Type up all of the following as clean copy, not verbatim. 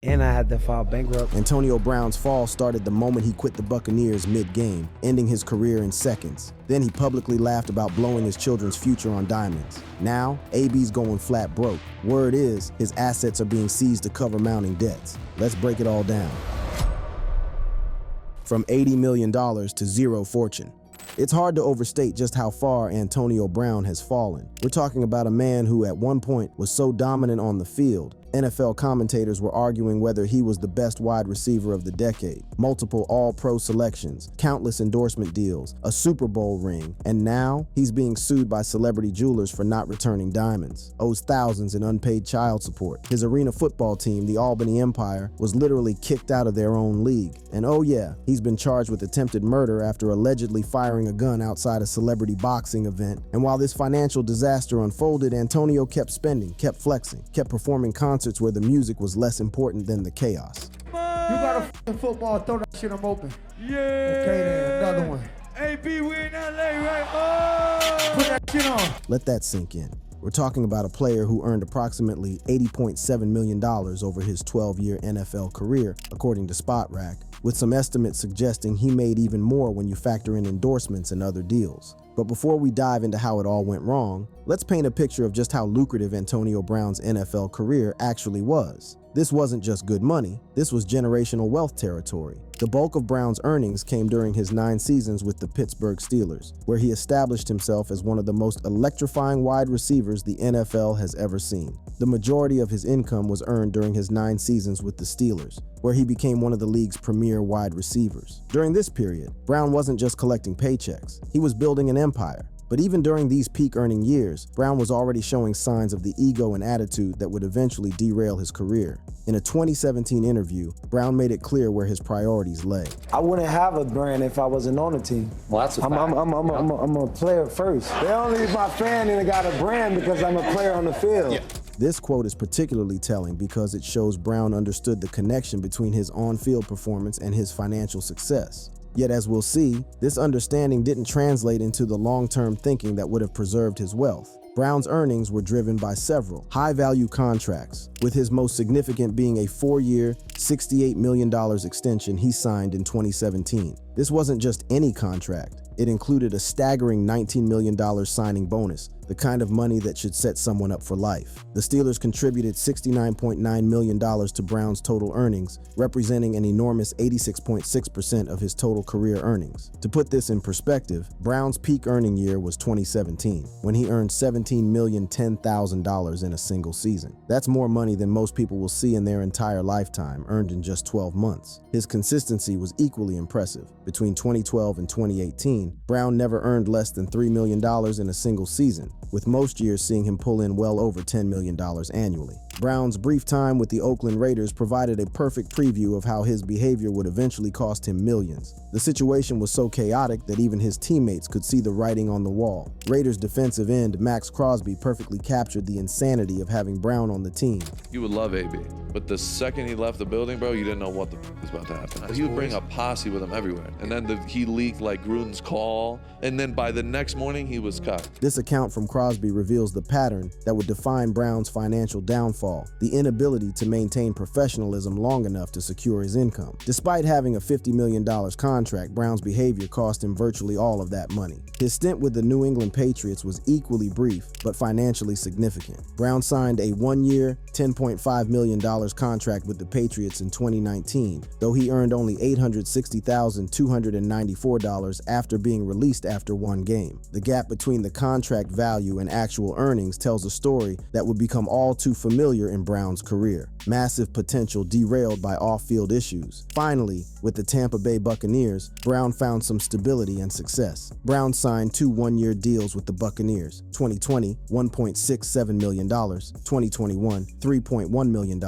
And I had to file bankrupt. Antonio Brown's fall started the moment he quit the Buccaneers mid-game, ending his career in seconds. Then he publicly laughed about blowing his children's future on diamonds. Now, AB's going flat broke. Word is, his assets are being seized to cover mounting debts. Let's break it all down. From $80 million to zero fortune. It's hard to overstate just how far Antonio Brown has fallen. We're talking about a man who at one point was so dominant on the field, NFL commentators were arguing whether he was the best wide receiver of the decade. Multiple All-Pro selections, countless endorsement deals, a Super Bowl ring, and now he's being sued by celebrity jewelers for not returning diamonds, owes thousands in unpaid child support. His arena football team, the Albany Empire, was literally kicked out of their own league. And oh yeah, he's been charged with attempted murder after allegedly firing a gun outside a celebrity boxing event. And while this financial disaster unfolded, Antonio kept spending, kept flexing, kept performing concerts where the music was less important than the chaos. You got a f***ing football, throw that shit, I'm open. Yeah. Okay then, another one. AB, we in LA, right? Oh! Put that shit on. Let that sink in. We're talking about a player who earned approximately $80.7 million over his 12-year NFL career, according to SpotRack, with some estimates suggesting he made even more when you factor in endorsements and other deals. But before we dive into how it all went wrong, let's paint a picture of just how lucrative Antonio Brown's NFL career actually was. This wasn't just good money, this was generational wealth territory. The bulk of Brown's earnings came during his 9 seasons with the Pittsburgh Steelers, where he established himself as one of the most electrifying wide receivers the NFL has ever seen. The majority of his income was earned during his 9 seasons with the Steelers, where he became one of the league's premier wide receivers. During this period, Brown wasn't just collecting paychecks, he was building an empire. But even during these peak earning years, Brown was already showing signs of the ego and attitude that would eventually derail his career. In a 2017 interview, Brown made it clear where his priorities lay. I wouldn't have a brand if I wasn't on the team. Well, that's a fact. I'm a player first. They only my fan and got a brand because I'm a player on the field. Yeah. This quote is particularly telling because it shows Brown understood the connection between his on-field performance and his financial success. Yet as we'll see, this understanding didn't translate into the long-term thinking that would have preserved his wealth. Brown's earnings were driven by several high-value contracts, with his most significant being a 4-year, $68 million extension he signed in 2017. This wasn't just any contract. It included a staggering $19 million signing bonus, the kind of money that should set someone up for life. The Steelers contributed $69.9 million to Brown's total earnings, representing an enormous 86.6% of his total career earnings. To put this in perspective, Brown's peak earning year was 2017, when he earned $17,010,000 in a single season. That's more money than most people will see in their entire lifetime, earned in just 12 months. His consistency was equally impressive. Between 2012 and 2018, Brown never earned less than $3 million in a single season, with most years seeing him pull in well over $10 million annually. Brown's brief time with the Oakland Raiders provided a perfect preview of how his behavior would eventually cost him millions. The situation was so chaotic that even his teammates could see the writing on the wall. Raiders defensive end Max Crosby perfectly captured the insanity of having Brown on the team. You would love AB, but the second he left the building, bro, you didn't know what the was about to happen. He would bring a posse with him everywhere, and then he leaked like Gruden's call, and then by the next morning, he was cut. This account from Crosby reveals the pattern that would define Brown's financial downfall, the inability to maintain professionalism long enough to secure his income. Despite having a $50 million contract, Brown's behavior cost him virtually all of that money. His stint with the New England Patriots was equally brief, but financially significant. Brown signed a 1-year, $10.5 million contract with the Patriots in 2019, though he earned only $860,294 after being released after 1 game. The gap between the contract value and actual earnings tells a story that would become all too familiar in Brown's career. Massive potential derailed by off-field issues. Finally, with the Tampa Bay Buccaneers, Brown found some stability and success. Brown signed 2 one-year deals with the Buccaneers. 2020, $1.67 million. 2021, $3.1 million,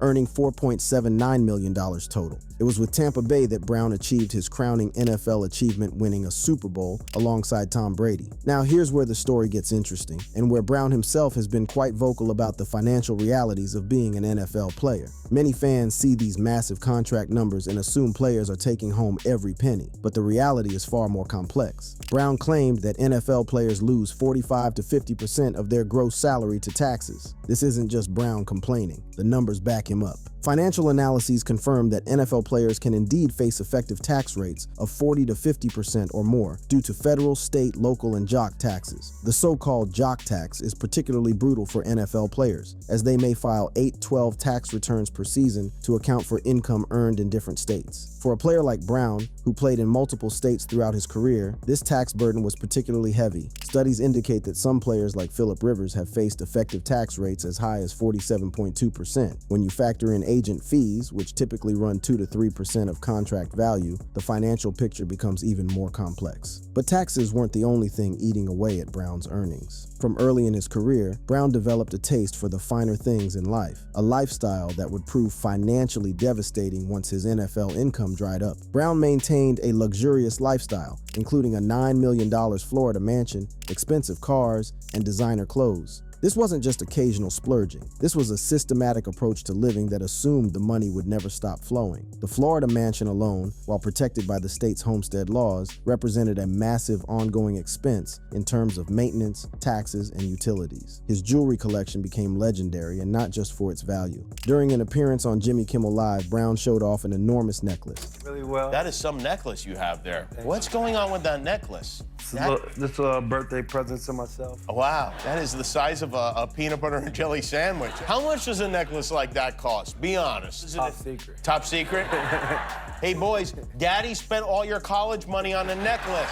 earning $4.79 million total. It was with Tampa Bay that Brown achieved his crowning NFL achievement, winning a Super Bowl alongside Tom Brady. Now here's where the story gets interesting, and where Brown himself has been quite vocal about the financial realities of being an NFL player. Many fans see these massive contract numbers and assume players are taking home every penny, but the reality is far more complex. Brown claimed that NFL players lose 45 to 50% of their gross salary to taxes. This isn't just Brown complaining. The numbers back him up. Financial analyses confirm that NFL players can indeed face effective tax rates of 40 to 50% or more due to federal, state, local, and jock taxes. The so-called jock tax is particularly brutal for NFL players, as they may file 8-12 tax returns per season to account for income earned in different states. For a player like Brown, who played in multiple states throughout his career, this tax burden was particularly heavy. Studies indicate that some players like Phillip Rivers have faced effective tax rates as high as 47.2%. When you factor in agent fees, which typically run 2 to 3% of contract value, the financial picture becomes even more complex. But taxes weren't the only thing eating away at Brown's earnings. From early in his career, Brown developed a taste for the finer things in life, a lifestyle that would prove financially devastating once his NFL income dried up. Brown maintained a luxurious lifestyle, including a $9 million Florida mansion, expensive cars, and designer clothes. This wasn't just occasional splurging. This was a systematic approach to living that assumed the money would never stop flowing. The Florida mansion alone, while protected by the state's homestead laws, represented a massive ongoing expense in terms of maintenance, taxes, and utilities. His jewelry collection became legendary, and not just for its value. During an appearance on Jimmy Kimmel Live, Brown showed off an enormous necklace. Really well. That is some necklace you have there. What's going on with that necklace? This is a birthday present to myself. Wow, that is the size of a peanut butter and jelly sandwich. How much does a necklace like that cost? Be honest. Is Top secret. Top secret? Hey, boys, Daddy spent all your college money on a necklace.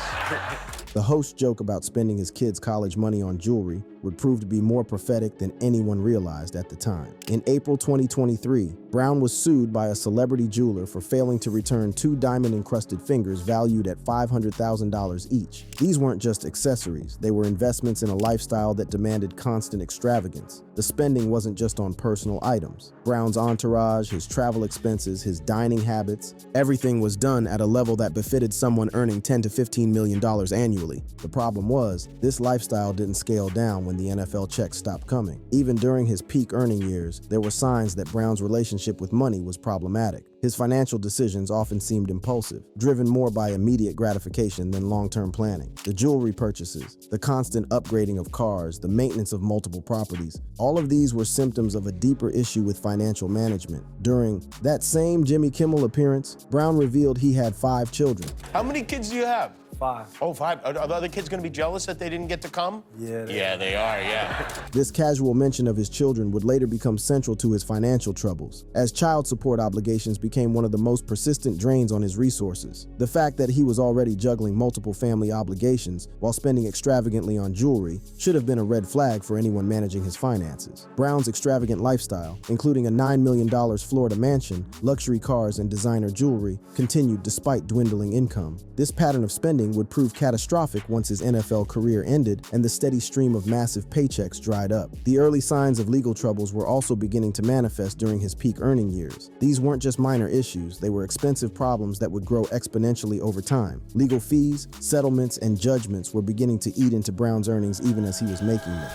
The host's joke about spending his kids' college money on jewelry would prove to be more prophetic than anyone realized at the time. In April 2023, Brown was sued by a celebrity jeweler for failing to return 2 diamond-encrusted fingers valued at $500,000 each. These weren't just accessories, they were investments in a lifestyle that demanded constant extravagance. The spending wasn't just on personal items. Brown's entourage, his travel expenses, his dining habits, everything was done at a level that befitted someone earning $10 to $15 million annually. The problem was, this lifestyle didn't scale down when the NFL checks stopped coming. Even during his peak earning years, there were signs that Brown's relationship with money was problematic. His financial decisions often seemed impulsive, driven more by immediate gratification than long-term planning. The jewelry purchases, the constant upgrading of cars, the maintenance of multiple properties, all of these were symptoms of a deeper issue with financial management. During that same Jimmy Kimmel appearance, Brown revealed he had 5 children. How many kids do you have? 5. Oh, 5. Are the other kids going to be jealous that they didn't get to come? Yeah. They are, yeah. This casual mention of his children would later become central to his financial troubles, as child support obligations became one of the most persistent drains on his resources. The fact that he was already juggling multiple family obligations while spending extravagantly on jewelry should have been a red flag for anyone managing his finances. Brown's extravagant lifestyle, including a $9 million Florida mansion, luxury cars, and designer jewelry, continued despite dwindling income. This pattern of spending would prove catastrophic once his NFL career ended and the steady stream of massive paychecks dried up. The early signs of legal troubles were also beginning to manifest during his peak earning years. These weren't just minor issues, they were expensive problems that would grow exponentially over time. Legal fees, settlements, and judgments were beginning to eat into Brown's earnings even as he was making them.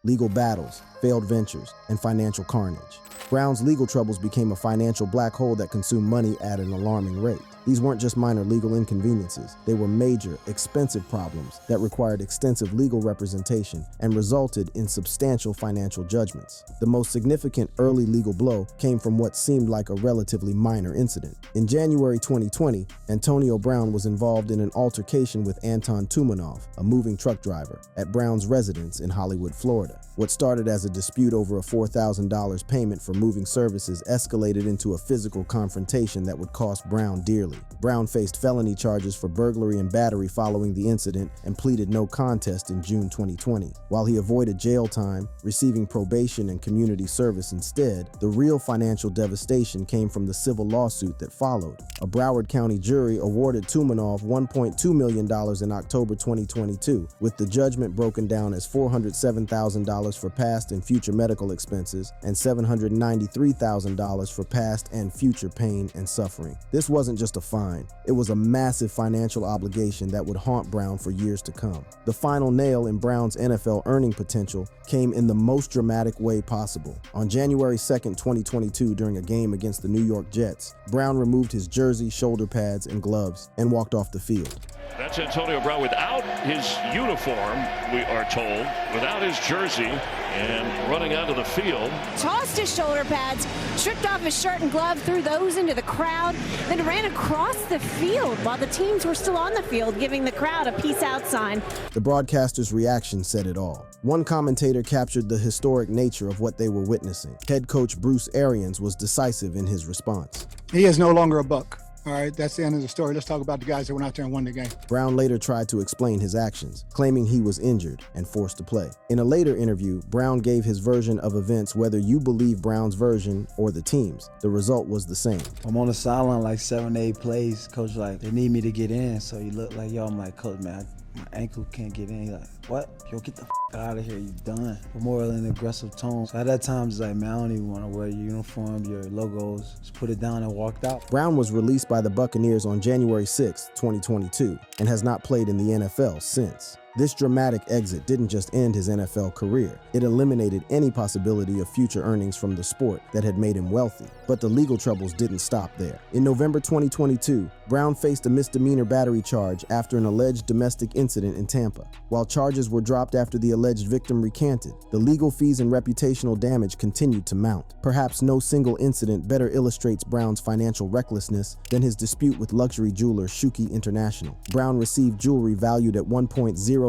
Legal battles, failed ventures, and financial carnage. Brown's legal troubles became a financial black hole that consumed money at an alarming rate. These weren't just minor legal inconveniences, they were major, expensive problems that required extensive legal representation and resulted in substantial financial judgments. The most significant early legal blow came from what seemed like a relatively minor incident. In January 2020, Antonio Brown was involved in an altercation with Anton Tumanoff, a moving truck driver, at Brown's residence in Hollywood, Florida. What started as a dispute over a $4,000 payment for moving services escalated into a physical confrontation that would cost Brown dearly. Brown faced felony charges for burglary and battery following the incident and pleaded no contest in June 2020. While he avoided jail time, receiving probation and community service instead, the real financial devastation came from the civil lawsuit that followed. A Broward County jury awarded Tumanoff $1.2 million in October 2022, with the judgment broken down as $407,000 for past and future medical expenses and $793,000 for past and future pain and suffering. This wasn't just a fine. It was a massive financial obligation that would haunt Brown for years to come. The final nail in Brown's NFL earning potential came in the most dramatic way possible. On January 2nd, 2022, during a game against the New York Jets, Brown removed his jersey, shoulder pads, and gloves and walked off the field. That's Antonio Brown without his uniform, we are told, without his jersey, and running onto the field. Tossed his shoulder pads, stripped off his shirt and glove, threw those into the crowd, then ran across the field while the teams were still on the field, giving the crowd a peace out sign. The broadcaster's reaction said it all. One commentator captured the historic nature of what they were witnessing. Head coach Bruce Arians was decisive in his response. He is no longer a Buck. All right, that's the end of the story. Let's talk about the guys that went out there and won the game. Brown later tried to explain his actions, claiming he was injured and forced to play. In a later interview, Brown gave his version of events whether you believe Brown's version or the team's. The result was the same. I'm on the sideline like 7 to 8 plays. Coach like, they need me to get in. So he looked like, yo, I'm like, coach, man, my ankle can't get in. He's like, what? Yo, get the out of here, you done. More in an aggressive tone. So at that time, it's like, man, I don't even want to wear your uniform, your logos. Just put it down and walked out. Brown was released by the Buccaneers on January 6, 2022, and has not played in the NFL since. This dramatic exit didn't just end his NFL career. It eliminated any possibility of future earnings from the sport that had made him wealthy. But the legal troubles didn't stop there. In November 2022, Brown faced a misdemeanor battery charge after an alleged domestic incident in Tampa. While charges were dropped after the alleged victim recanted, the legal fees and reputational damage continued to mount. Perhaps no single incident better illustrates Brown's financial recklessness than his dispute with luxury jeweler Schuke International. Brown received jewelry valued at $1.095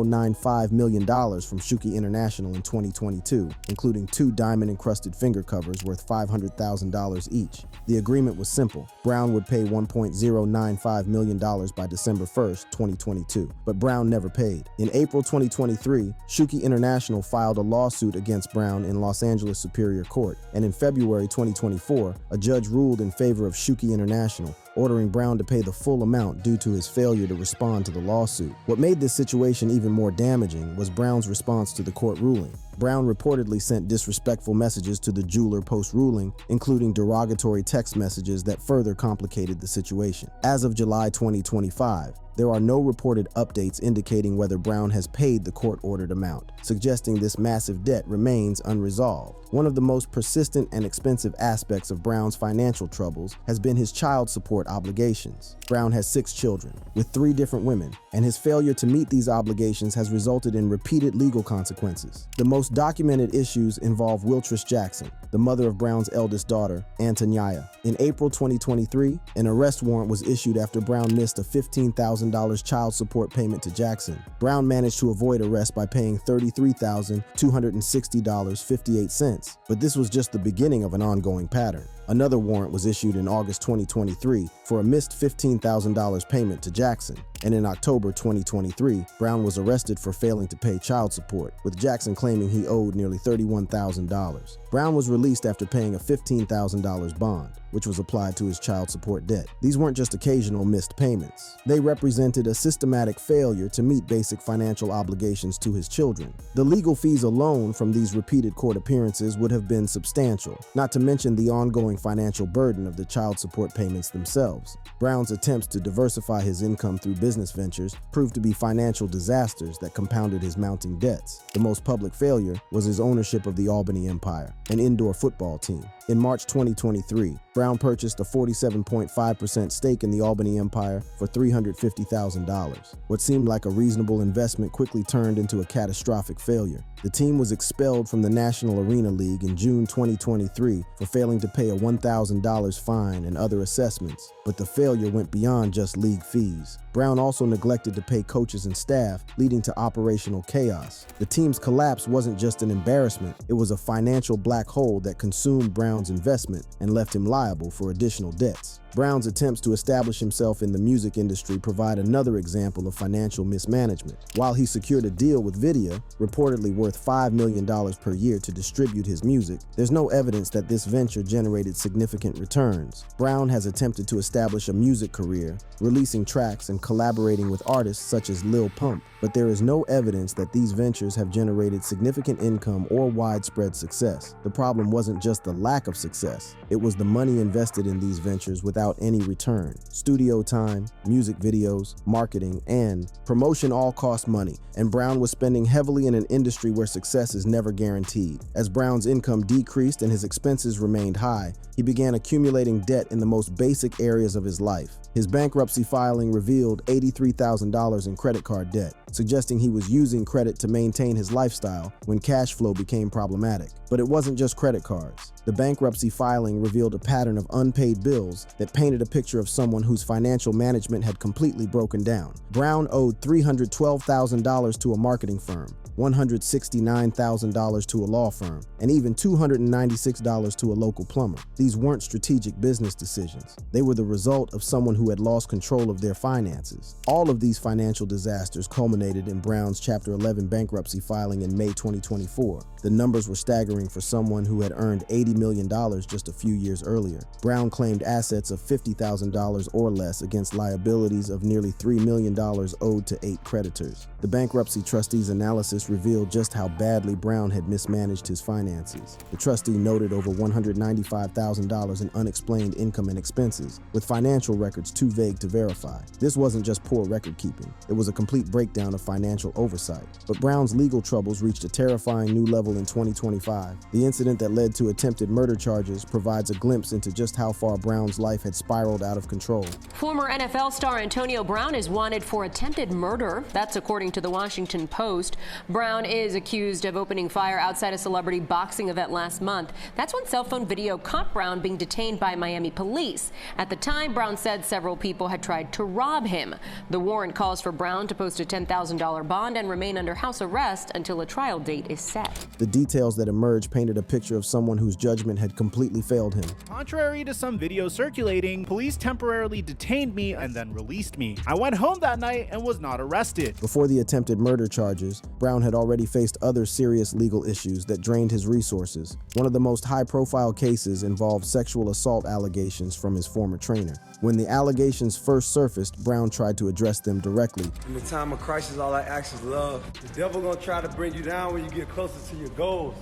million from Schuke International in 2022, including 2 diamond-encrusted finger covers worth $500,000 each. The agreement was simple. Brown would pay $1.095 million by December 1st, 2022, but Brown never paid. In April 2023, Schuke International filed a lawsuit against Brown in Los Angeles Superior Court, and in February 2024, a judge ruled in favor of Schuke International, ordering Brown to pay the full amount due to his failure to respond to the lawsuit. What made this situation even more damaging was Brown's response to the court ruling. Brown reportedly sent disrespectful messages to the jeweler post-ruling, including derogatory text messages that further complicated the situation. As of July 2025, there are no reported updates indicating whether Brown has paid the court-ordered amount, suggesting this massive debt remains unresolved. One of the most persistent and expensive aspects of Brown's financial troubles has been his child support obligations. Brown has 6 children, with 3 different women, and his failure to meet these obligations has resulted in repeated legal consequences. The most documented issues involve Wiltress Jackson, the mother of Brown's eldest daughter, Antoniah. In April 2023, an arrest warrant was issued after Brown missed a $15,000 child support payment to Jackson. Brown managed to avoid arrest by paying $33,260.58, but this was just the beginning of an ongoing pattern. Another warrant was issued in August 2023 for a missed $15,000 payment to Jackson, and in October 2023, Brown was arrested for failing to pay child support, with Jackson claiming he owed nearly $31,000. Brown was released after paying a $15,000 bond, which was applied to his child support debt. These weren't just occasional missed payments. They represented a systematic failure to meet basic financial obligations to his children. The legal fees alone from these repeated court appearances would have been substantial, not to mention the ongoing financial burden of the child support payments themselves. Brown's attempts to diversify his income through business ventures proved to be financial disasters that compounded his mounting debts. The most public failure was his ownership of the Albany Empire, an indoor football team. In March 2023, Brown purchased a 47.5% stake in the Albany Empire for $350,000. What seemed like a reasonable investment quickly turned into a catastrophic failure. The team was expelled from the National Arena League in June 2023 for failing to pay a $1,000 fine and other assessments, but the failure went beyond just league fees. Brown also neglected to pay coaches and staff, leading to operational chaos. The team's collapse wasn't just an embarrassment, it was a financial black hole that consumed Brown's investment and left him liable for additional debts. Brown's attempts to establish himself in the music industry provide another example of financial mismanagement. While he secured a deal with Vidya, reportedly worth $5 million per year to distribute his music, there's no evidence that this venture generated significant returns. Brown has attempted to establish a music career, releasing tracks and collaborating with artists such as Lil Pump, but there is no evidence that these ventures have generated significant income or widespread success. The problem wasn't just the lack of success, it was the money invested in these ventures without without any return. Studio time, music videos, marketing, and promotion all cost money, and Brown was spending heavily in an industry where success is never guaranteed. As Brown's income decreased and his expenses remained high, he began accumulating debt in the most basic areas of his life. His bankruptcy filing revealed $83,000 in credit card debt, suggesting he was using credit to maintain his lifestyle when cash flow became problematic. But it wasn't just credit cards. The bankruptcy filing revealed a pattern of unpaid bills that painted a picture of someone whose financial management had completely broken down. Brown owed $312,000 to a marketing firm, $169,000 to a law firm, and even $296 to a local plumber. These weren't strategic business decisions. They were the result of someone who had lost control of their finances. All of these financial disasters culminated in Brown's Chapter 11 bankruptcy filing in May 2024. The numbers were staggering for someone who had earned $80 million just a few years earlier. Brown claimed assets of $50,000 or less against liabilities of nearly $3 million owed to 8 creditors. The bankruptcy trustee's analysis revealed just how badly Brown had mismanaged his finances. The trustee noted over $195,000 in unexplained income and expenses, with financial records too vague to verify. This wasn't just poor record keeping, it was a complete breakdown of financial oversight. But Brown's legal troubles reached a terrifying new level in 2025. The incident that led to attempted murder charges provides a glimpse into just how far Brown's life had spiraled out of control. Former NFL star Antonio Brown is wanted for attempted murder. That's according to the Washington Post. Brown is accused of opening fire outside a celebrity boxing event last month. That's when cell phone video caught Brown being detained by Miami police. At the time, Brown said several people had tried to rob him. The warrant calls for Brown to post a $10,000 bond and remain under house arrest until a trial date is set. The details that emerged painted a picture of someone whose judgment had completely failed him. Contrary to some videos circulating, police temporarily detained me and then released me. I went home that night and was not arrested. Before the attempted murder charges, Brown had already faced other serious legal issues that drained his resources. One of the most high-profile cases involved sexual assault allegations from his former trainer. When the allegations first surfaced, Brown tried to address them directly. In the time of crisis, all I ask is love. The devil gonna try to bring you down when you get closer to your goals.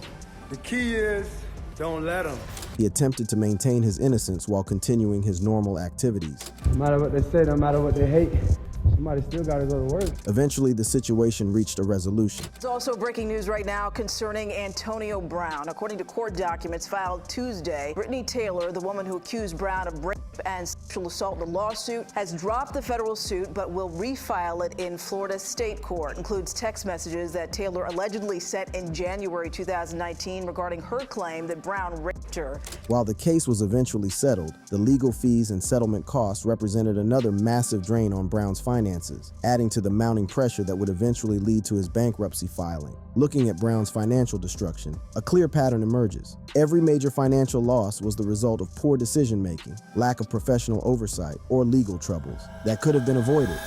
The key is, don't let him. He attempted to maintain his innocence while continuing his normal activities. No matter what they say, no matter what they hate, somebody still gotta go to work. Eventually, the situation reached a resolution. It's also breaking news right now concerning Antonio Brown. According to court documents filed Tuesday, Brittany Taylor, the woman who accused Brown of rape and sexual assault in the lawsuit, has dropped the federal suit but will refile it in Florida state court. Includes text messages that Taylor allegedly sent in January 2019 regarding her claim that Brown raped her. While the case was eventually settled, the legal fees and settlement costs represented another massive drain on Brown's finances, adding to the mounting pressure that would eventually lead to his bankruptcy filing. Looking at Brown's financial destruction, a clear pattern emerges. Every major financial loss was the result of poor decision-making, lack of professional oversight, or legal troubles that could have been avoided.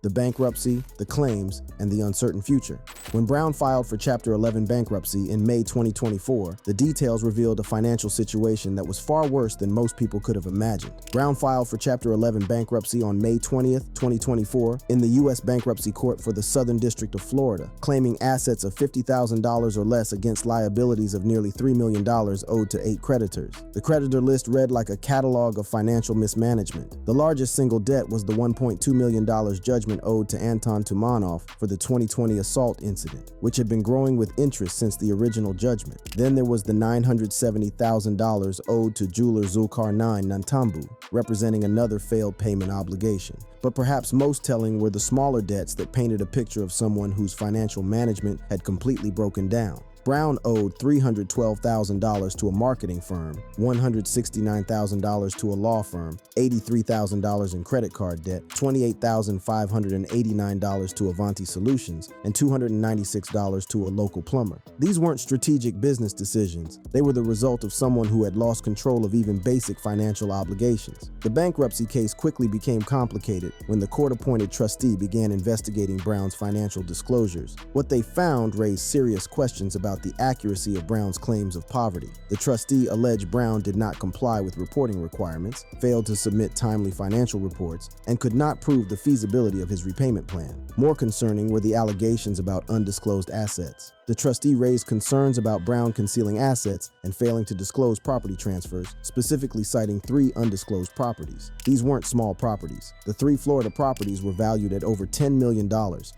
The bankruptcy, the claims, and the uncertain future. When Brown filed for Chapter 11 bankruptcy in May 2024, the details revealed a financial situation that was far worse than most people could have imagined. Brown filed for Chapter 11 bankruptcy on May 20th, 2024, in the U.S. Bankruptcy Court for the Southern District of Florida, claiming assets of $50,000 or less against liabilities of nearly $3 million owed to 8 creditors. The creditor list read like a catalog of financial mismanagement. The largest single debt was the $1.2 million judgment owed to Anton Tumanov for the 2020 assault incident, which had been growing with interest since the original judgment. Then there was the $970,000 owed to jeweler Zulkarnain Nantambu, representing another failed payment obligation. But perhaps most telling were the smaller debts that painted a picture of someone whose financial management had completely broken down. Brown owed $312,000 to a marketing firm, $169,000 to a law firm, $83,000 in credit card debt, $28,589 to Avanti Solutions, and $296 to a local plumber. These weren't strategic business decisions. They were the result of someone who had lost control of even basic financial obligations. The bankruptcy case quickly became complicated when the court-appointed trustee began investigating Brown's financial disclosures. What they found raised serious questions about the accuracy of Brown's claims of poverty. The trustee alleged Brown did not comply with reporting requirements, failed to submit timely financial reports, and could not prove the feasibility of his repayment plan. More concerning were the allegations about undisclosed assets. The trustee raised concerns about Brown concealing assets and failing to disclose property transfers, specifically citing 3 undisclosed properties. These weren't small properties. The 3 Florida properties were valued at over $10 million,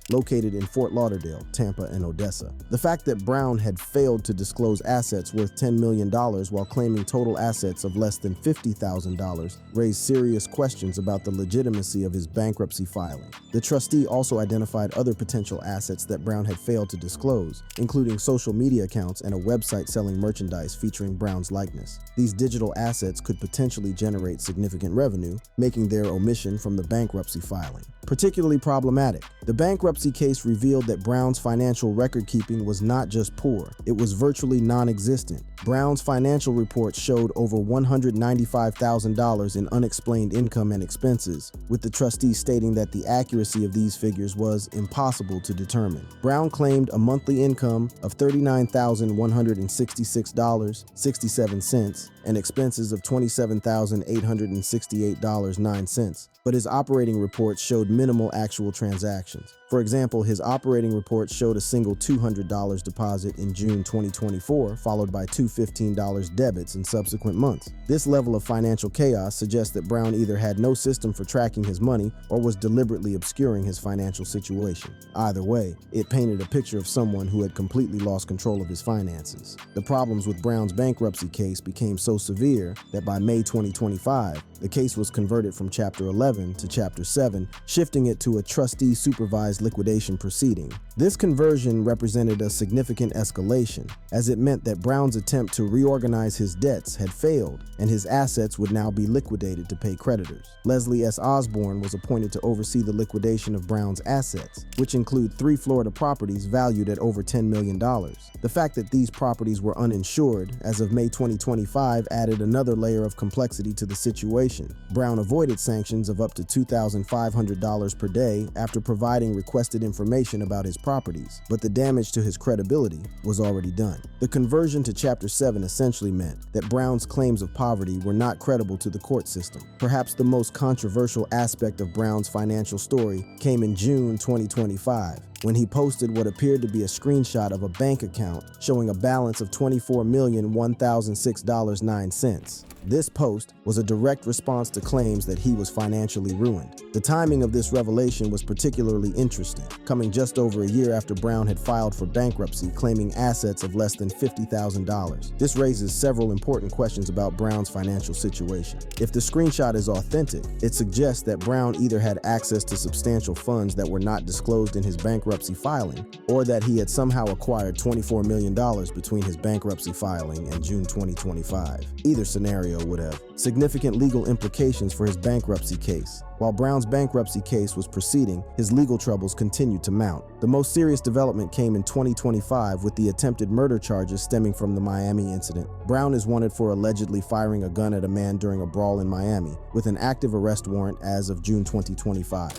located in Fort Lauderdale, Tampa, and Odessa. The fact that Brown had failed to disclose assets worth $10 million while claiming total assets of less than $50,000 raised serious questions about the legitimacy of his bankruptcy filing. The trustee also identified other potential assets that Brown had failed to disclose, including social media accounts and a website selling merchandise featuring Brown's likeness. These digital assets could potentially generate significant revenue, making their omission from the bankruptcy filing particularly problematic. The bankruptcy case revealed that Brown's financial record-keeping was not just poor, it was virtually non-existent. Brown's financial reports showed over $195,000 in unexplained income and expenses, with the trustee stating that the accuracy of these figures was impossible to determine. Brown claimed a monthly income of $39,166.67 and expenses of $27,868.09, but his operating reports showed minimal actual transactions. For example, his operating report showed a single $200 deposit in June 2024, followed by two $15 debits in subsequent months. This level of financial chaos suggests that Brown either had no system for tracking his money or was deliberately obscuring his financial situation. Either way, it painted a picture of someone who had completely lost control of his finances. The problems with Brown's bankruptcy case became so severe that by May 2025, the case was converted from Chapter 11 to Chapter 7, shifting it to a trustee-supervised liquidation proceeding. This conversion represented a significant escalation, as it meant that Brown's attempt to reorganize his debts had failed, and his assets would now be liquidated to pay creditors. Leslie S. Osborne was appointed to oversee the liquidation of Brown's assets, which include 3 Florida properties valued at over $10 million. The fact that these properties were uninsured as of May 2025 added another layer of complexity to the situation. Brown avoided sanctions of up to $2,500 per day after providing requested information about his properties, but the damage to his credibility was already done. The conversion to Chapter 7 essentially meant that Brown's claims of poverty were not credible to the court system. Perhaps the most controversial aspect of Brown's financial story came in June 2025, when he posted what appeared to be a screenshot of a bank account showing a balance of $24,001,006.09. This post was a direct response to claims that he was financially ruined. The timing of this revelation was particularly interesting, coming just over a year after Brown had filed for bankruptcy, claiming assets of less than $50,000. This raises several important questions about Brown's financial situation. If the screenshot is authentic, it suggests that Brown either had access to substantial funds that were not disclosed in his bankruptcy filing, or that he had somehow acquired $24 million between his bankruptcy filing and June 2025. Either scenario would have significant legal implications for his bankruptcy case. While Brown's bankruptcy case was proceeding, his legal troubles continued to mount. The most serious development came in 2025 with the attempted murder charges stemming from the Miami incident. Brown is wanted for allegedly firing a gun at a man during a brawl in Miami, with an active arrest warrant as of June 2025.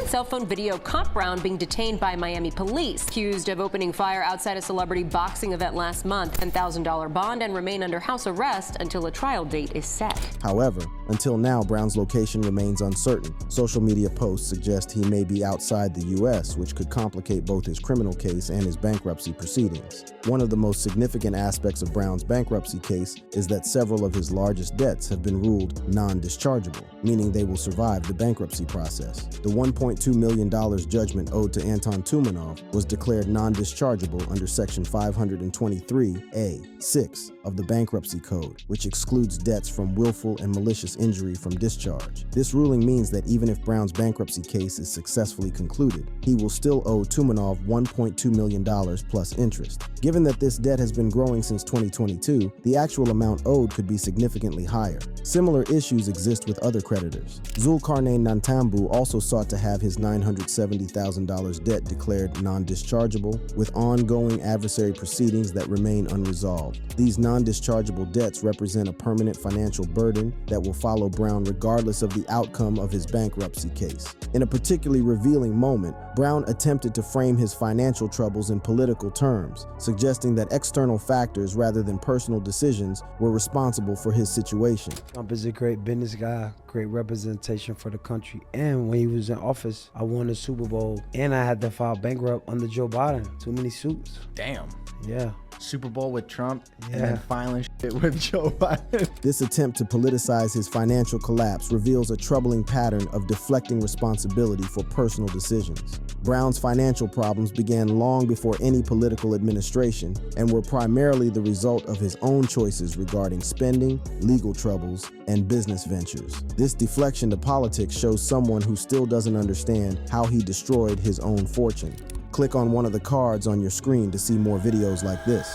Cell phone video caught Brown being detained by Miami police, accused of opening fire outside a celebrity boxing event last month. $10,000 bond and remain under house arrest until a trial date is set. However, until now, Brown's location remains uncertain. Social media posts suggest he may be outside the U.S., which could complicate both his criminal case and his bankruptcy proceedings. One of the most significant aspects of Brown's bankruptcy case is that several of his largest debts have been ruled non-dischargeable, meaning they will survive the bankruptcy process. The $1.2 million judgment owed to Anton Tumanov was declared non-dischargeable under Section 523A(6) of the Bankruptcy Code, which excludes debts from willful and malicious injury from discharge. This ruling means that even if Brown's bankruptcy case is successfully concluded, he will still owe Tumanov $1.2 million plus interest. Given that this debt has been growing since 2022, the actual amount owed could be significantly higher. Similar issues exist with other creditors. Zulkarnain Nantambu also sought to have his $970,000 debt declared non-dischargeable, with ongoing adversary proceedings that remain unresolved. These non-dischargeable debts represent a permanent financial burden that will follow Brown regardless of the outcome of his bankruptcy case. In a particularly revealing moment, Brown attempted to frame his financial troubles in political terms, suggesting that external factors rather than personal decisions were responsible for his situation. Trump is a great business guy, great representation for the country, and when he was in office, office, I won the Super Bowl, and I had to file bankrupt under Joe Biden. Too many suits. Damn. Yeah. Super Bowl with Trump, Yeah. and then filing shit with Joe Biden. This attempt to politicize his financial collapse reveals a troubling pattern of deflecting responsibility for personal decisions. Brown's financial problems began long before any political administration and were primarily the result of his own choices regarding spending, legal troubles, and business ventures. This deflection to politics shows someone who still doesn't understand how he destroyed his own fortune. Click on one of the cards on your screen to see more videos like this.